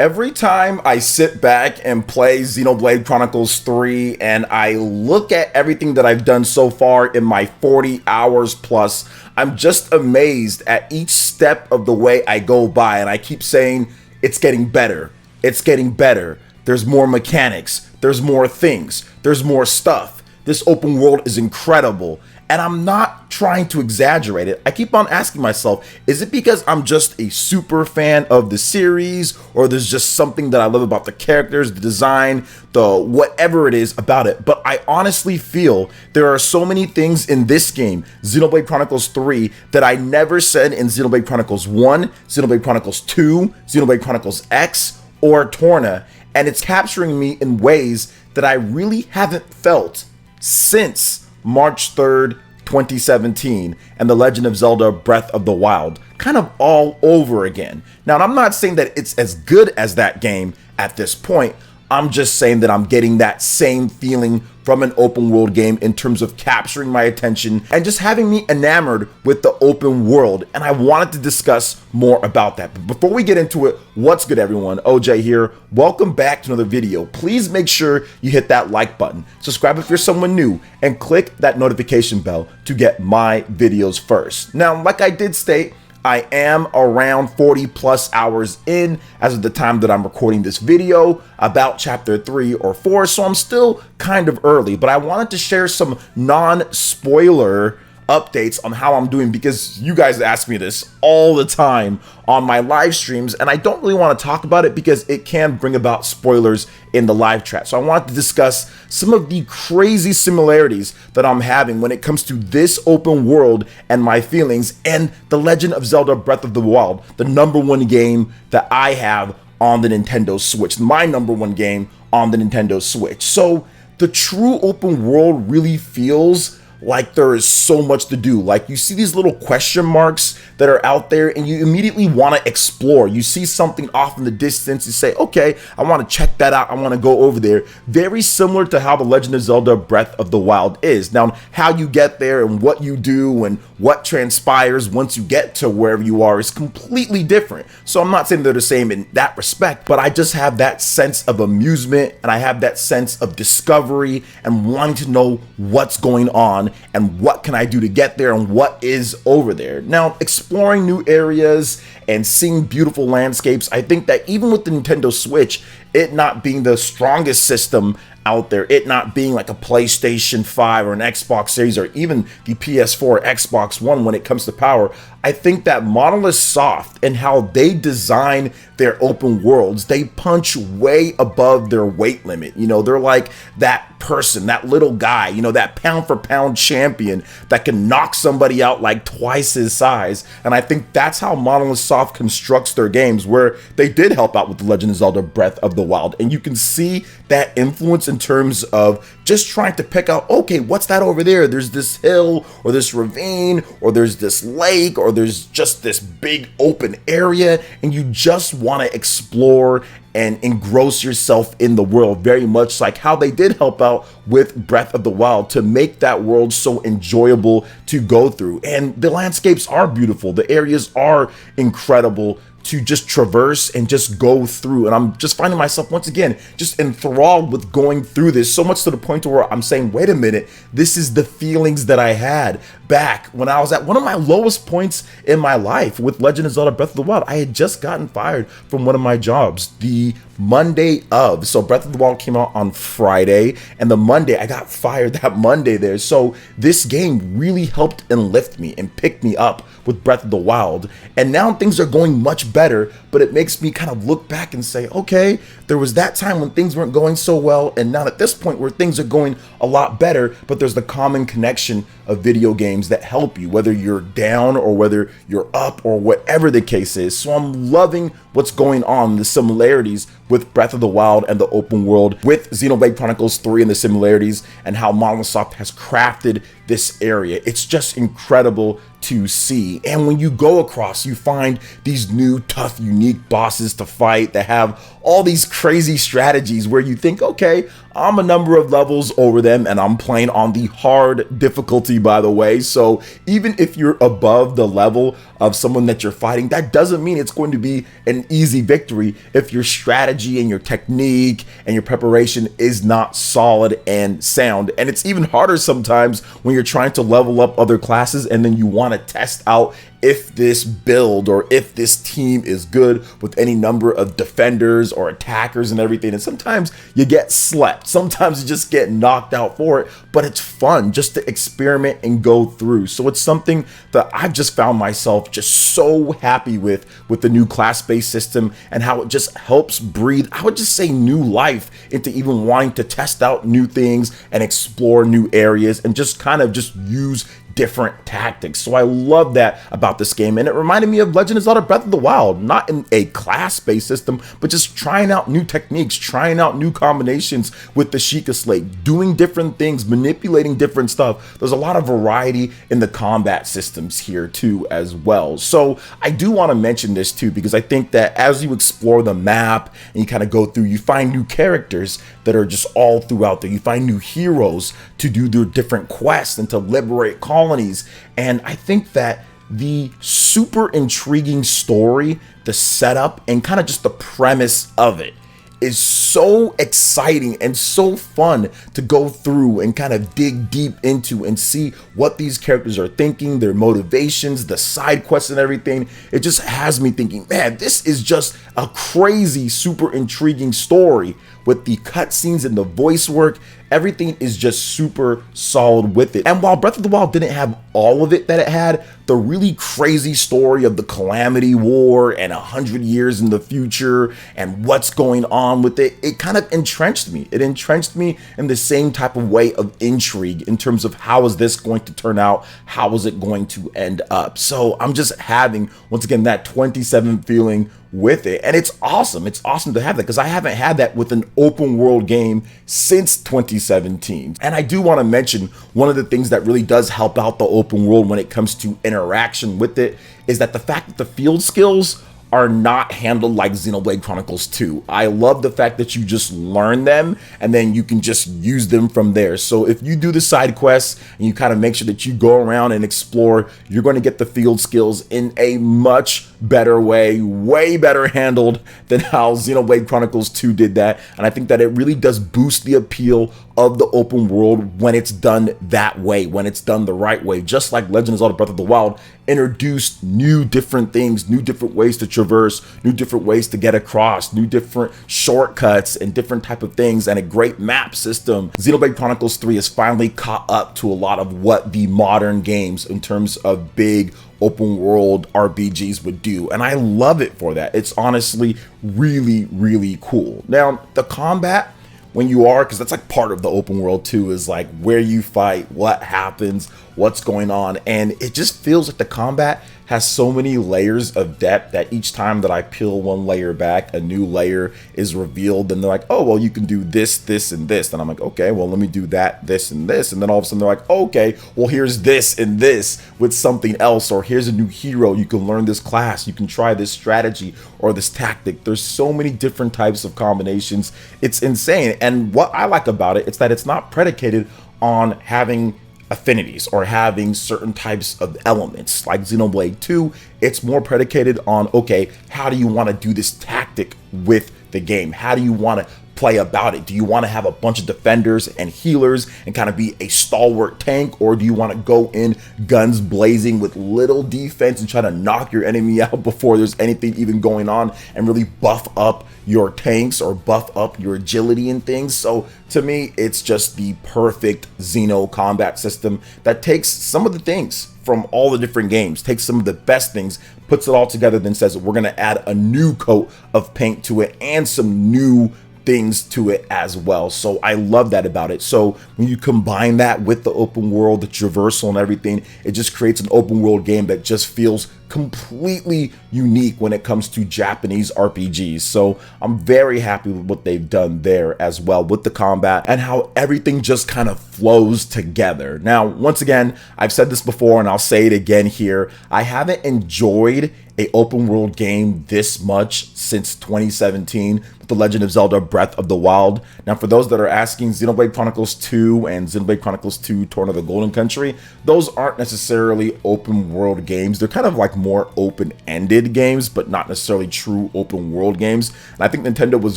Every time I sit back and play Xenoblade Chronicles 3 and I look at everything that I've done so far in my 40 hours plus, I'm just amazed at each step of the way I go by, and I keep saying, it's getting better. It's getting better. There's more mechanics. There's more things. There's more stuff. This open world is incredible. And I'm not trying to exaggerate it. I keep on asking myself, is it because I'm just a super fan of the series, or there's just something that I love about the characters, the design, the whatever it is about it? But I honestly feel there are so many things in this game, Xenoblade Chronicles 3, that I never said in Xenoblade Chronicles 1, Xenoblade Chronicles 2, Xenoblade Chronicles X, or Torna, and it's capturing me in ways that I really haven't felt since March 3rd, 2017, and The Legend of Zelda Breath of the Wild, kind of all over again. Now, I'm not saying that it's as good as that game at this point. I'm just saying that I'm getting that same feeling from an open world game in terms of capturing my attention and just having me enamored with the open world. And I wanted to discuss more about that. But before we get into it, what's good, everyone? OJ here. Welcome back to another video. Please make sure you hit that like button, subscribe if you're someone new, and click that notification bell to get my videos first. Now, like I did state, I am around 40 plus hours in as of the time that I'm recording this video, about chapter 3 or 4, so I'm still kind of early, but I wanted to share some non-spoiler updates on how I'm doing, because you guys ask me this all the time on my live streams, and I don't really want to talk about it because it can bring about spoilers in the live chat. So I wanted to discuss some of the crazy similarities that I'm having when it comes to this open world and my feelings and The Legend of Zelda Breath of the Wild, the #1 game that I have on the Nintendo Switch, my #1 game on the Nintendo Switch. So the true open world really feels like there is so much to do. Like, you see these little question marks that are out there and you immediately want to explore. You see something off in the distance, you say, okay, I want to check that out, I want to go over there. Very similar to how The Legend of Zelda Breath of the Wild is. Now, how you get there and what you do and what transpires once you get to wherever you are is completely different. So I'm not saying they're the same in that respect, but I just have that sense of amusement and I have that sense of discovery and wanting to know what's going on and what can I do to get there and what is over there. Now, exploring new areas and seeing beautiful landscapes, I think that even with the Nintendo Switch, it not being the strongest system out there, it not being like a PlayStation 5 or an Xbox Series or even the PS4 or Xbox One when it comes to power, I think that Monolith Soft and how they design their open worlds, they punch way above their weight limit. You know, they're like that person, that little guy, you know, that pound for pound champion that can knock somebody out like twice his size. And I think that's how Monolith Soft constructs their games, where they did help out with The Legend of Zelda Breath of the Wild. And you can see that influence in terms of just trying to pick out, okay, what's that over there? There's this hill or this ravine or there's this lake or there's just this big open area, and you just want to explore and engross yourself in the world, very much like how they did help out with Breath of the Wild to make that world so enjoyable to go through. And the landscapes are beautiful, the areas are incredible to just traverse and just go through. And I'm just finding myself once again just enthralled with going through this, so much to the point where I'm saying, wait a minute, this is the feelings that I had back when I was at one of my lowest points in my life with Legend of Zelda Breath of the Wild. I had just gotten fired from one of my jobs the Monday of. So Breath of the Wild came out on Friday, and the Monday I got fired that Monday there. So this game really helped and lift me and pick me up with Breath of the Wild. And now things are going much better, but it makes me kind of look back and say, okay, there was that time when things weren't going so well, and now at this point where things are going a lot better, but there's the common connection of video games that help you, whether you're down or whether you're up or whatever the case is. So I'm loving what's going on, the similarities with Breath of the Wild and the open world, with Xenoblade Chronicles 3 and the similarities, and how Monolith Soft has crafted this area. It's just incredible to see. And when you go across, you find these new tough, unique bosses to fight that have all these crazy strategies where you think, okay, I'm a number of levels over them, and I'm playing on the hard difficulty, by the way. So even if you're above the level of someone that you're fighting, that doesn't mean it's going to be an easy victory if your strategy and your technique and your preparation is not solid and sound. And it's even harder sometimes when you're trying to level up other classes and then you want to test out if this build or if this team is good with any number of defenders or attackers and everything. And sometimes you get slept. Sometimes you just get knocked out for it, but it's fun just to experiment and go through. So it's something that I've just found myself just so happy with the new class-based system and how it just helps breathe, I would just say, new life into even wanting to test out new things and explore new areas and just kind of just use different tactics. So I love that about this game, and it reminded me of Legend of Zelda Breath of the Wild, not in a class-based system, but just trying out new techniques, trying out new combinations with the Sheikah Slate, doing different things, manipulating different stuff. There's a lot of variety in the combat systems here too as well. So I do want to mention this too, because I think that as you explore the map and you kind of go through, you find new characters that are just all throughout there. You find new heroes to do their different quests and to liberate colonies. And I think that the super intriguing story, the setup, and kind of just the premise of it is so exciting and so fun to go through and kind of dig deep into and see what these characters are thinking, their motivations, the side quests and everything. It just has me thinking, man, this is just a crazy, super intriguing story with the cutscenes and the voice work. Everything is just super solid with it. And while Breath of the Wild didn't have all of it that it had, the really crazy story of the Calamity War and 100 years in the future and what's going on with it, it kind of entrenched me. It entrenched me in the same type of way of intrigue in terms of how is this going to turn out? How is it going to end up? So I'm just having, once again, that 27 feeling with it, and it's awesome. It's awesome to have that because I haven't had that with an open world game since 2017. And I do want to mention one of the things that really does help out the open world when it comes to interaction with it is that the fact that the field skills are not handled like Xenoblade Chronicles 2. I love the fact that you just learn them and then you can just use them from there. So if you do the side quests and you kind of make sure that you go around and explore, you're going to get the field skills in a much better way better handled than how Xenoblade Chronicles 2 did that. And I think that it really does boost the appeal of the open world when it's done that way, when it's done the right way. Just like Legend of Zelda Breath of the Wild introduced new different things, new different ways to traverse, new different ways to get across, new different shortcuts and different type of things, and a great map system. Xenoblade Chronicles 3 has finally caught up to a lot of what the modern games in terms of big open world RPGs would do, and I love it for that. It's honestly really cool. Now the combat, when you are, because that's like part of the open world too, is like where you fight, what happens, what's going on, and it just feels like the combat has so many layers of depth that each time that I peel one layer back, a new layer is revealed. And they're like, oh, well, you can do this, this, and this. And I'm like, okay, well, let me do that, this, and this. And then all of a sudden they're like, okay, well, here's this and this with something else, or here's a new hero. You can learn this class, you can try this strategy or this tactic. There's so many different types of combinations. It's insane. And what I like about it, it's that it's not predicated on having affinities or having certain types of elements like Xenoblade 2. It's more predicated on, okay, how do you want to do this tactic with the game? How do you want to play about it? Do you want to have a bunch of defenders and healers and kind of be a stalwart tank, or do you want to go in guns blazing with little defense and try to knock your enemy out before there's anything even going on and really buff up your tanks or buff up your agility and things? So to me, it's just the perfect Xeno combat system that takes some of the things from all the different games, takes some of the best things, puts it all together, then says we're going to add a new coat of paint to it and some new things to it as well. So I love that about it. So when you combine that with the open world, the traversal and everything, it just creates an open world game that just feels completely unique when it comes to Japanese RPGs. So I'm very happy with what they've done there as well with the combat and how everything just kind of flows together. Now, once again, I've said this before and I'll say it again here. I haven't enjoyed an open world game this much since 2017, The Legend of Zelda Breath of the Wild. Now, for those that are asking, Xenoblade Chronicles 2 and Xenoblade Chronicles 2 Torn of the Golden Country, those aren't necessarily open world games. They're kind of like more open-ended games, but not necessarily true open world games. And I think Nintendo was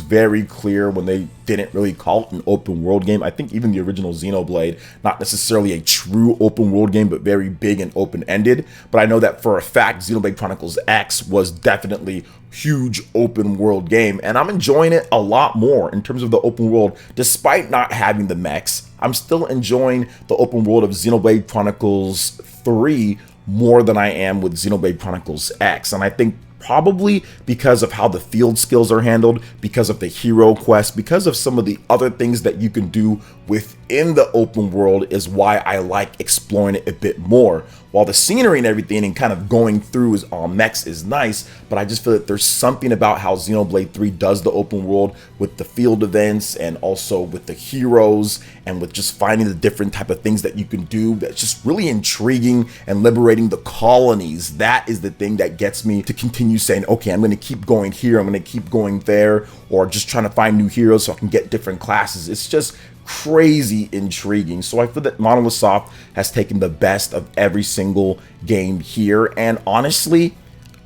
very clear when they didn't really call it an open world game. I think even the original Xenoblade, not necessarily a true open world game, but very big and open-ended. But I know that for a fact, Xenoblade Chronicles X was definitely huge open world game, and I'm enjoying it a lot more in terms of the open world. Despite not having the mechs, I'm still enjoying the open world of Xenoblade Chronicles 3 more than I am with Xenoblade Chronicles X. And I think probably because of how the field skills are handled, because of the hero quest, because of some of the other things that you can do within the open world is why I like exploring it a bit more. While the scenery and everything and kind of going through is all mechs is nice, but I just feel that there's something about how Xenoblade 3 does the open world with the field events and also with the heroes and with just finding the different type of things that you can do that's just really intriguing, and liberating the colonies. That is the thing that gets me to continue saying, okay, I'm going to keep going here, I'm going to keep going there, or just trying to find new heroes so I can get different classes. It's just crazy intriguing. So I feel that Monolith Soft has taken the best of every single game here, and honestly,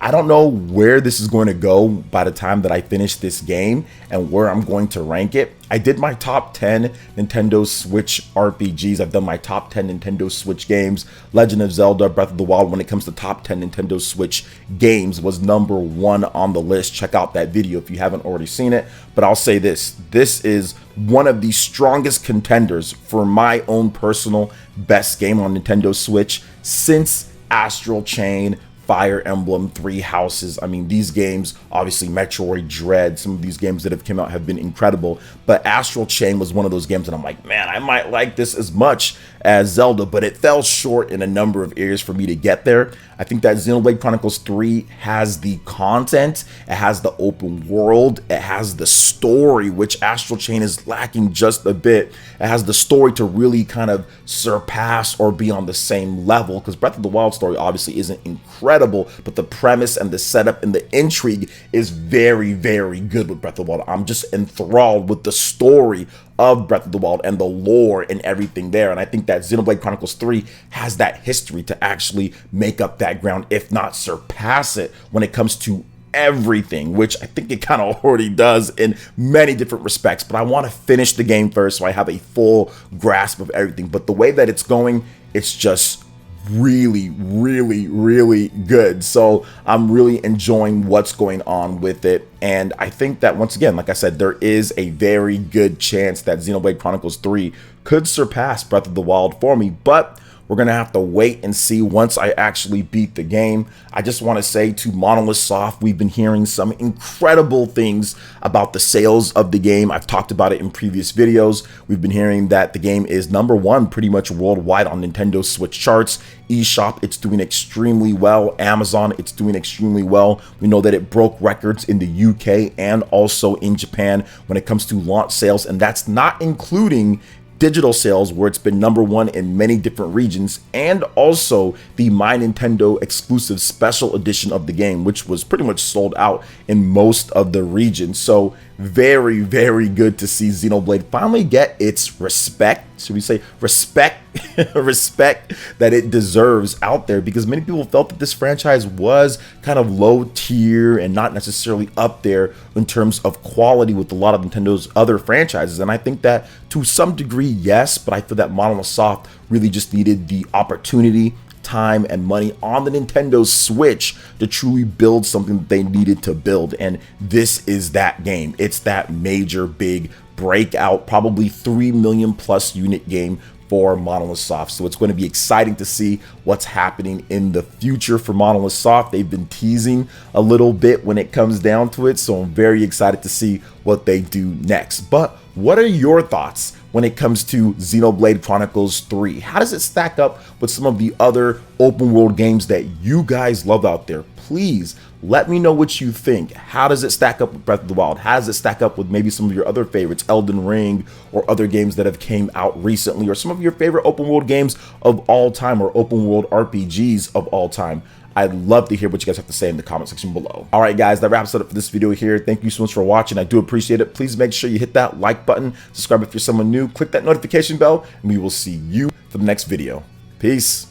I don't know where this is going to go by the time that I finish this game and where I'm going to rank it. I did my top 10 Nintendo Switch RPGs. I've done my top 10 Nintendo Switch games. Legend of Zelda Breath of the Wild, when it comes to top 10 Nintendo Switch games, was #1 on the list. Check out that video if you haven't already seen it. But I'll say this is one of the strongest contenders for my own personal best game on Nintendo Switch since Astral Chain, Fire Emblem, Three Houses. I mean, these games, obviously Metroid Dread, some of these games that have come out have been incredible, but Astral Chain was one of those games that I'm like, man, I might like this as much as Zelda, but it fell short in a number of areas for me to get there. I think that Xenoblade Chronicles 3 has the content, it has the open world, it has the story, which Astral Chain is lacking just a bit. It has the story to really kind of surpass or be on the same level, because Breath of the Wild story obviously isn't incredible, but the premise and the setup and the intrigue is very, very good with Breath of the Wild. I'm just enthralled with the story of Breath of the Wild and the lore and everything there. And I think that Xenoblade Chronicles 3 has that history to actually make up that ground, if not surpass it, when it comes to everything, which I think it kind of already does in many different respects. But I want to finish the game first so I have a full grasp of everything. But the way that it's going, it's just really, really, really good. So I'm really enjoying what's going on with it. And I think that, once again, like I said, there is a very good chance that Xenoblade Chronicles 3 could surpass Breath of the Wild for me, but we're going to have to wait and see once I actually beat the game. I just want to say to Monolith Soft, we've been hearing some incredible things about the sales of the game. I've talked about it in previous videos. We've been hearing that the game is #1 pretty much worldwide on Nintendo Switch charts. eShop, it's doing extremely well. Amazon, it's doing extremely well. We know that it broke records in the UK and also in Japan when it comes to launch sales, and that's not including digital sales, where it's been #1 in many different regions, and also the My Nintendo exclusive special edition of the game, which was pretty much sold out in most of the regions. So very, very good to see Xenoblade finally get its respect. Should we say respect? Respect that it deserves out there, because many people felt that this franchise was kind of low tier and not necessarily up there in terms of quality with a lot of Nintendo's other franchises. And I think that to some degree, yes, but I feel that Monolith Soft really just needed the opportunity, time, and money on the Nintendo Switch to truly build something that they needed to build. And this is that game. It's that major big breakout, probably 3 million plus unit game for Monolith Soft. So it's going to be exciting to see what's happening in the future for Monolith Soft. They've been teasing a little bit when it comes down to it, so I'm very excited to see what they do next. But what are your thoughts when it comes to Xenoblade Chronicles 3? How does it stack up with some of the other open world games that you guys love out there? Please let me know what you think. How does it stack up with Breath of the Wild? How does it stack up with maybe some of your other favorites, Elden Ring, or other games that have came out recently, or some of your favorite open world games of all time, or open world RPGs of all time? I'd love to hear what you guys have to say in the comment section below. All right, guys, that wraps it up for this video here. Thank you so much for watching. I do appreciate it. Please make sure you hit that like button, subscribe if you're someone new, click that notification bell, and we will see you for the next video. Peace.